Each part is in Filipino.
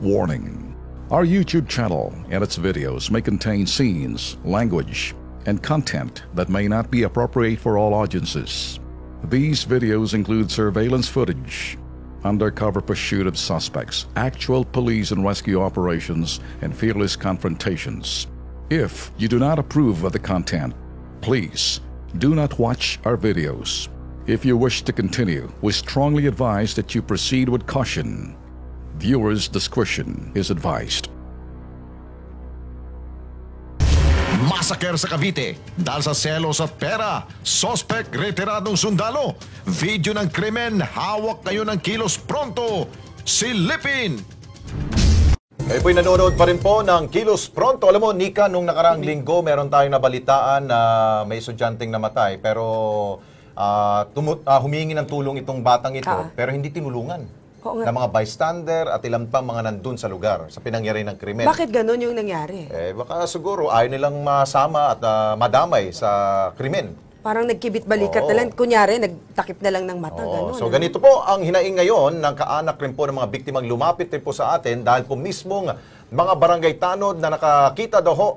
Warning: our YouTube channel and its videos may contain scenes, language, and content that may not be appropriate for all audiences. These videos include surveillance footage, undercover pursuit of suspects, actual police and rescue operations, and fearless confrontations. If you do not approve of the content, please do not watch our videos. If you wish to continue, we strongly advise that you proceed with caution. Viewers' discretion is advised. Massacre sa Cavite dahil sa selos at pera. Suspect retiradong sundalo. Video ng krimen, hawak ngayon ng kilos pronto. Silipin! Kayo po'y nanonood pa rin po ng Kilos Pronto. Alam mo, Nika, nung nakaraang linggo, meron tayong nabalitaan na may estudyanteng namatay. Pero humingi ng tulong itong batang ito, pero hindi tinulungan ng mga bystander at ilang pang mga nandun sa lugar sa pinangyari ng krimen. Bakit ganun yung nangyari? Baka siguro ayaw nilang masama at madamay sa krimen. Parang nagkibit-balikat na lang. Kunyari, nagtakip na lang ng mata. Ganun, so ganito po ang hinaing ngayon ng kaanak rin po ng mga biktimang lumapit rin po sa atin dahil po mismong mga barangay tanod na nakakita daw ho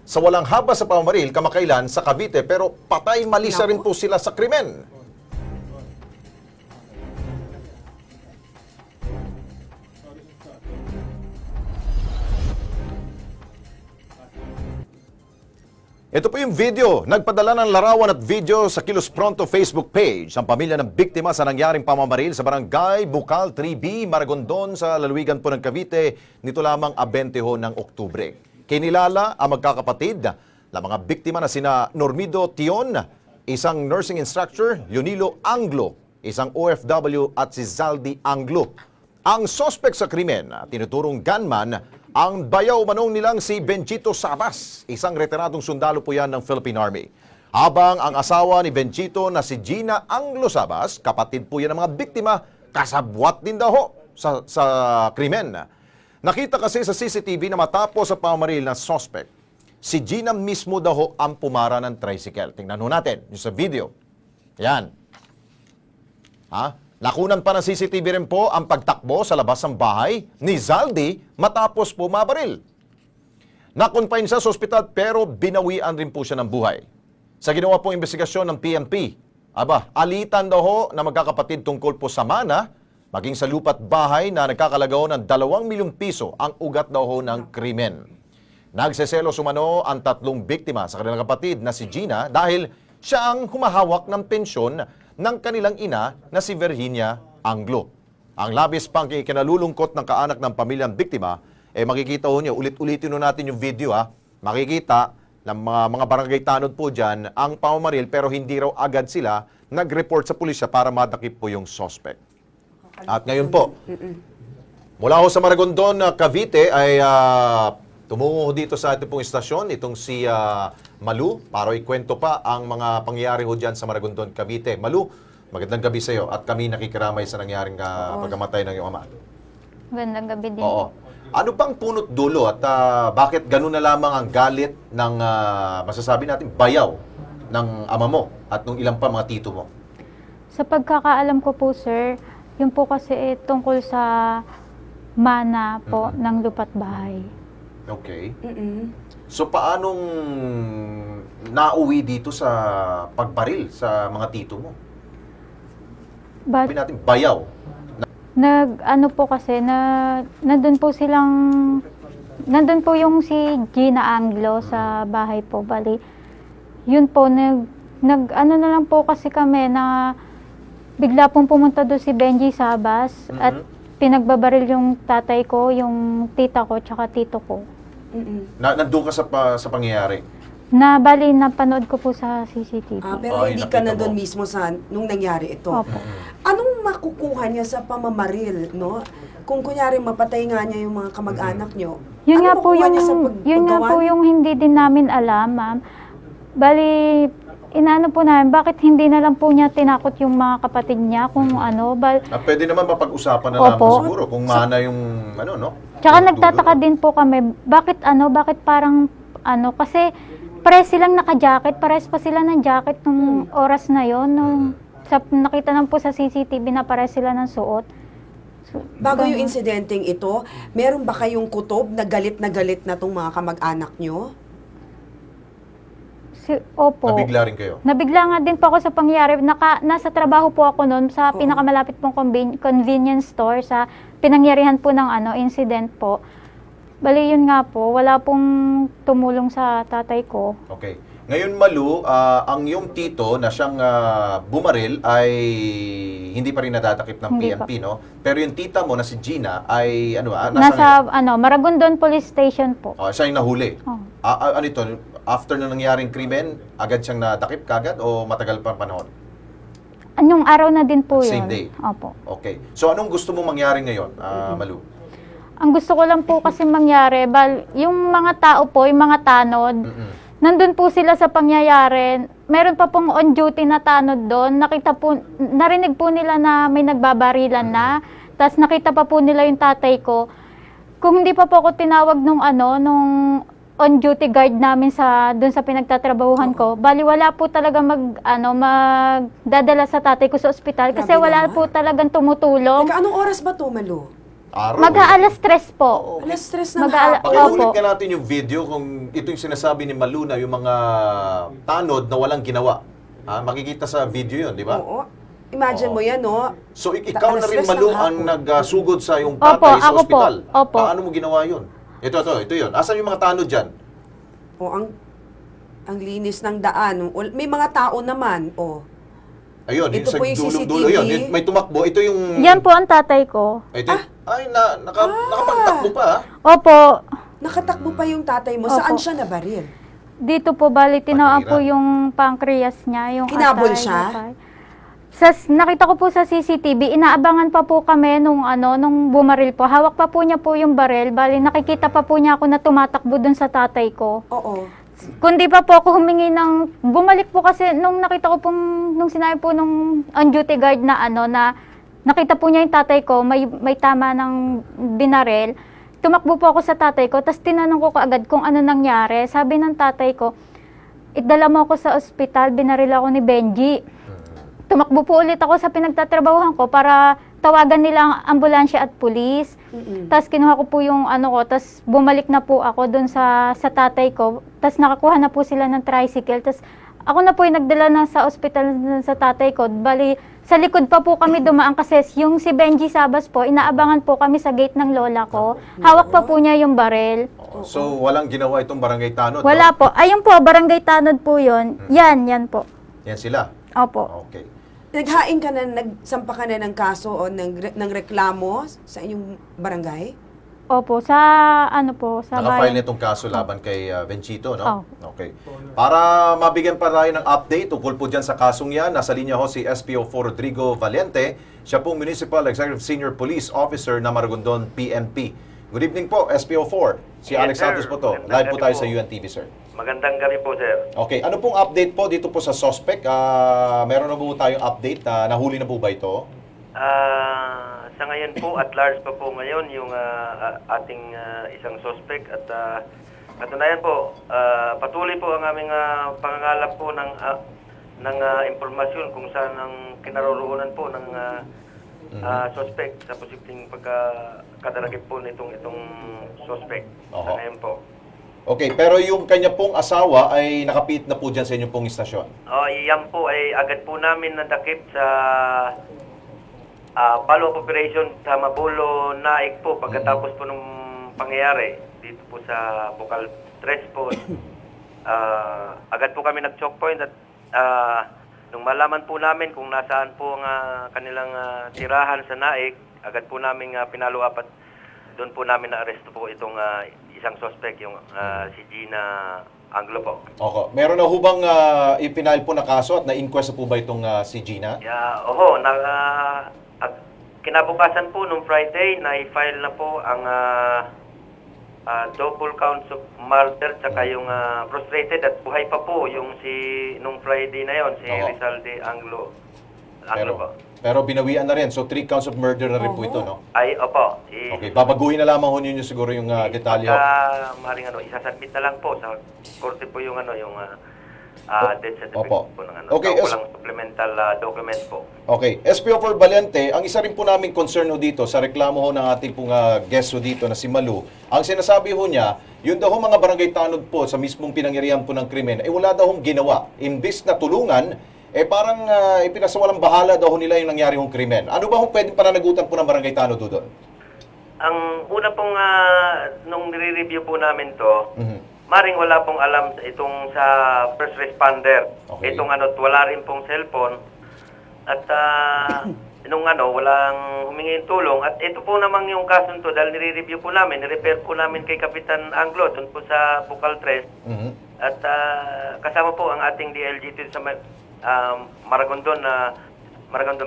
sa walang haba sa pamamaril kamakailan sa Cavite, pero patay malisa rin po sila sa krimen. Ito po yung video. Nagpadala ng larawan at video sa Kilos Pronto Facebook page ang pamilya ng biktima sa nangyaring pamamaril sa barangay Bukal 3B, Maragondon sa lalawigan po ng Cavite nito lamang 20 ng Oktubre. Kinilala ang magkakapatid na mga biktima na sina Normido Tion, isang nursing instructor, Leonilo Anglo, isang OFW at si Zaldi Anglo. Ang suspect sa krimen, tinuturong gunman, ang bayaw manong nilang si Benchito Sabas, isang retiradong sundalo po yan ng Philippine Army. Habang ang asawa ni Benchito na si Gina Anglo Sabas, kapatid po yan ng mga biktima, kasabwat din daw sa krimen. Nakita kasi sa CCTV na matapos sa pamamaril ng suspect, si Gina mismo daw ang pumara ng tricycle. Tingnan ho natin yung sa video. Yan. Nakunan pa ng CCTV rin po ang pagtakbo sa labas ng bahay ni Zaldi matapos po mabaril. Nakonfine siya sa ospital pero binawian rin po siya ng buhay. Sa ginawa pong investigasyon ng PNP, alitan daw ho na magkakapatid tungkol po sa mana, maging sa lupa't bahay na nagkakalagaw ng 2 milyong piso ang ugat daw ho ng krimen. Nagseselos umano ang 3 biktima sa kanilang kapatid na si Gina dahil siya ang humahawak ng pensyon ng kanilang ina na si Virginia Anglo. Ang labis pang ikinalulungkot ng kaanak ng pamilyang biktima, makikita ho niyo, ulit-ulitin natin yung video makikita ng mga barangay tanod po dyan ang pamamaril pero hindi raw agad sila nag-report sa pulisya para madakip po yung suspect. At ngayon po, mula ho sa Maragondon, Cavite ay tumungo dito sa ating pong istasyon, itong si Malu, para ikwento pa ang mga pangyayari ho dyan sa Maragondon, Cavite. Malu, magandang gabi sa iyo at kami nakikiramay sa nangyaring pagkamatay ng iyong ama. Magandang gabi din. Oo. Ano pang punot dulo at bakit ganun na lamang ang galit ng, masasabi natin, bayaw ng ama mo at ng ilang pa mga tito mo? Sa pagkakaalam ko po, sir, yun po kasi tungkol sa mana po ng lupa't bahay. Okay. So paanong nauwi dito sa pagbaril sa mga tito mo? Sabi natin, bayaw. Ano po kasi, nandun po yung si Gina Anglo sa bahay po, bali. Yun po, ano na lang po kasi kami na bigla pong pumunta doon si Benji Sabas at pinagbabaril yung tatay ko, yung tita ko, tsaka tito ko. Nandun ka sa pangyayari? Bali, napanood ko po sa CCTV. Pero hindi ka na doon mismo nung nangyari ito. Opo. Anong makukuha niya sa pamamaril, no? Kung kunyari mapatay nga niya yung mga kamag-anak niyo, yun nga po yung hindi din namin alam, ma'am. Bali, inaano po namin, bakit hindi na lang po niya tinakot yung mga kapatid niya kung ano. Pwede naman mapag-usapan na lang siguro kung mana yung no? Tsaka nagtataka din po kami, bakit parang kasi pares silang naka-jacket, pares pa sila ng jacket nung oras na yon, nakita lang po sa CCTV na pares sila ng suot. Bago yung insidenteng ito, meron ba kayong kutob na galit na tong mga kamag-anak nyo? Opo. Nabigla rin kayo? Nabigla nga din po ako sa pangyayari. Nasa trabaho po ako noon sa pinakamalapit pong convenience store sa pinangyarihan po ng incident po. Bali yun nga po, wala pong tumulong sa tatay ko. Okay. Ngayon, Malu, ang iyong tito na siyang bumaril ay hindi pa rin nadatakip ng Hindi PNP, no? Pero yung tita mo na si Gina ay Nasa Maragondon Police Station po. siya yung nahuli. Oh. Ano ito? After na nangyaring krimen, agad siyang nadakip kagad o matagal pa panahon? Anyong araw na din po yun. Same day? Opo. Okay. So, anong gusto mo mangyari ngayon, Malu? Ang gusto ko lang po kasi mangyari, yung mga tao po, yung mga tanod, nandun po sila sa pangyayari. Meron pa pong on-duty na tanod doon. Narinig po nila na may nagbabarilan na. Tapos nakita pa po nila yung tatay ko. Kung hindi pa po ako tinawag nung on-duty guard namin doon sa pinagtatrabahuhan ko, bali wala po talaga magdadala sa tatay ko sa ospital kasi Grabe wala naman. po talagang tumutulong. Teka, anong oras ba to, Malu? Araw. Mag-aalas 3 po. Alas 3 na Mag-aala- hapon. Pakiulit Opo. ka natin yung video kung ito yung sinasabi ni Malu na yung mga tanod na walang ginawa. Makikita sa video yun, di ba? Oo. Imagine Oo. mo yan, no? So, ikaw na rin, Alas 3 Malu, ng ang hapon. nagsugod sa iyong Opo, tatay sa ako po. ospital. Opo. Paano mo ginawa yun? Ito yun. Asan yung mga tanod dyan? O, ang linis ng daan. May mga tao naman, Ayun, Ito sa po yung dulo-dulo. CCTV. Yun, may tumakbo. Ito yung... Yan po ang tatay ko. Ito, nakapagtakbo pa, Opo. Nakatakbo pa yung tatay mo. Opo. Saan siya nabaril? Dito po, bali, tinawaan Pagkira. po yung pancreas niya, yung Kinabol atay, siya? atay. Nakita ko po sa CCTV, inaabangan pa po kami nung bumaril po. Hawak pa po niya po yung baril. Bali, nakikita pa po niya ako na tumatakbo dun sa tatay ko. Oo. Kundi pa po ako humingi bumalik po kasi nung nakita ko nung sinabi po nung on-duty guard na na nakita po niya yung tatay ko, may tama ng binaril. Tumakbo po ako sa tatay ko, tapos tinanong ko kaagad kung ano nangyari. Sabi ng tatay ko, idala mo ako sa ospital, binaril ako ni Benji. Tumakbo po ulit ako sa pinagtatrabahuhan ko para tawagan nila ang ambulansya at pulis. Tapos kinuha ko po yung tapos bumalik na po ako dun sa tatay ko. Tapos nakakuha na po sila ng tricycle. Tapos ako na po yung nagdala na sa ospital sa tatay ko. Bali, sa likod pa po kami dumaan kasi yung si Benji Sabas po, inaabangan po kami sa gate ng lola ko. Hawak pa po niya yung baril. So, walang ginawa itong barangay tanod, Wala no? po. Ayun po, barangay tanod po yun. Yan po. Yan sila. Opo. Okay. Naghain ka na, nagsampa ka na ng kaso o ng reklamo sa inyong barangay? Opo, sa sa Naka-file bayan. nitong kaso laban kay Benchito, no? Oh. Okay. Para mabigyan pa tayo ng update tungkol po dyan sa kasong yan, nasa linya ho si SPO4 Rodrigo Valente. Siya pong Municipal Executive Senior Police Officer na Maragondon PNP. Good evening po, SPO4. Si Yes, Alex sir. Santos po to. Magandang Live po gabi tayo po. sa UNTV, sir. Magandang gabi po, sir. Okay, ano pong update po dito po sa suspect? Meron na po tayong update? Nahuli na po ba ito? Sa ngayon po, at large pa po ngayon yung ating isang suspect at katunayan po, patuloy po ang aming pangangalap po ng impormasyon kung saan ang kinaroroonan po ng suspect sa posibleng pagkakadaragit po itong suspect. Sa Oho. ngayon po. Okay, pero yung kanya pong asawa ay nakapit na po dyan sa inyong pong istasyon. Yan po ay agad po namin nadakip sa follow-up operation sa Mabulo Naik po pagkatapos po nung pangyayari dito po sa Bukal 3 po. Agad po kami nag-choke point at nung malaman po namin kung nasaan po ang kanilang tirahan sa Naik, agad po namin pinalo up at doon po namin na-arresto po itong isang suspect, yung si Gina Anglo po. Okay. Meron na hubang ipinail po na kaso at na-inquest po ba itong si Gina? Oho, kinabukasan po nung Friday, na-file na po ang double counts of murder tsaka yung frustrated at buhay pa po yung nung Friday na yon si Oo. Rizalde Anglo po. Pero binawian na rin. So, 3 counts of murder na rin po ito, no? Ay, opo. Okay, babaguhin na lamang ho ninyo siguro yung detalye. Maring isasubmit na lang po sa korte po yung death certificate Opo. po ng ano. Okay, So, walang supplemental document po. Okay, SPO4 Valente, ang isa rin po namin concern ho dito sa reklamo ho ng ating pong guest ho dito na si Malu, ang sinasabi ho niya, yun daw ho mga barangay tanod po sa mismong pinangyarihan po ng krimen, wala daw hong ginawa. Imbis na tulungan, parang ipinasawalang bahala daw ho nila yung nangyari hong krimen. Ano ba hong pwedeng pananagutan po ng barangay tanod ho doon? Ang una pong, nung nire-review po namin to, maring wala pong alam itong sa first responder. Okay. Itong wala rin pong cellphone. At nung walang humingi ng tulong. At ito po namang yung kaso to, dahil nire-review po namin, nirepair po namin kay Kapitan Anglo, doon po sa Bukal 3. At kasama po ang ating DLG dito sa Maragondon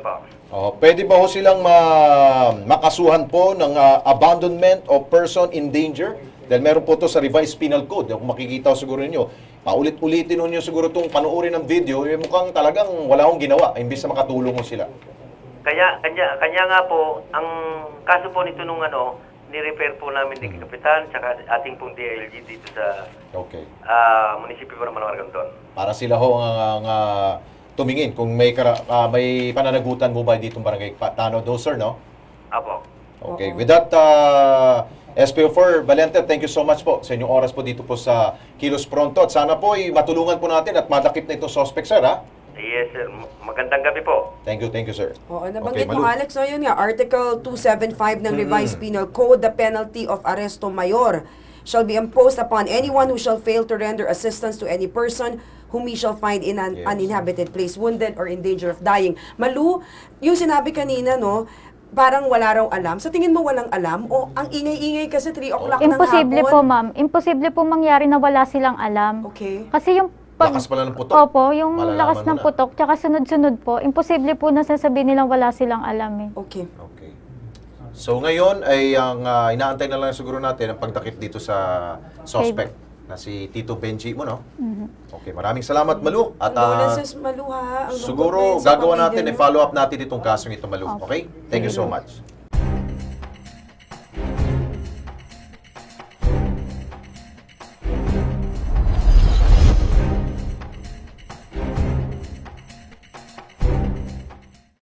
po. Pwede ba ho silang makasuhan po ng abandonment of person in danger? Dahil meron po to sa revised penal code. Kung makikita ho siguro ninyo, paulit-ulitin ho nyo siguro itong panoorin ng video, mukhang talagang wala hong ginawa, imbis na makatulong ho sila. Kanya nga po, ang kaso po nito nung ni-repair po namin ni Kapitan, tsaka ating pong DLG dito sa munisipyo po ng Maragondon. Para sila ho ang tumingin kung may pananagutan mo ba ditong barangay Tanod ho, sir, no? Apo. Okay, with that, SPO4 Valente, thank you so much po sa inyong oras po dito po sa Kilos Pronto. At sana po matulungan po natin at madakip na itong suspect, sir, ha? Yes, sir. Magandang gabi po. Thank you, sir. Oo, nabanggit Okay, mo, Malu. Alex, no, yun nga, Article 275 ng Revised Penal Code, the penalty of arresto mayor shall be imposed upon anyone who shall fail to render assistance to any person whom he shall find in an uninhabited place, wounded or in danger of dying. Malu, yung sinabi kanina, no, parang wala raw alam. Sa tingin mo walang alam? O ang ingay-ingay kasi 3 o'clock ng hapon? Imposible po, ma'am. Imposible po mangyari na wala silang alam. Okay. Kasi yung Lakas pala ng putok. Opo, yung Malalaman lakas mo ng na. putok, tsaka sunod-sunod po. Imposible po na sasabihin nilang wala silang alam eh. Okay. Okay. So ngayon ay ang inaantay na lang siguro natin ang pagdakip dito sa suspect na si Tito Benji mo, no? Okay, maraming salamat, Malu. At Condolences, Malu, ha? Ang lungkot na siguro yun sa gagawa pamilya natin, mo. follow up natin itong kasong ito, Malu. Okay? Thank you so much.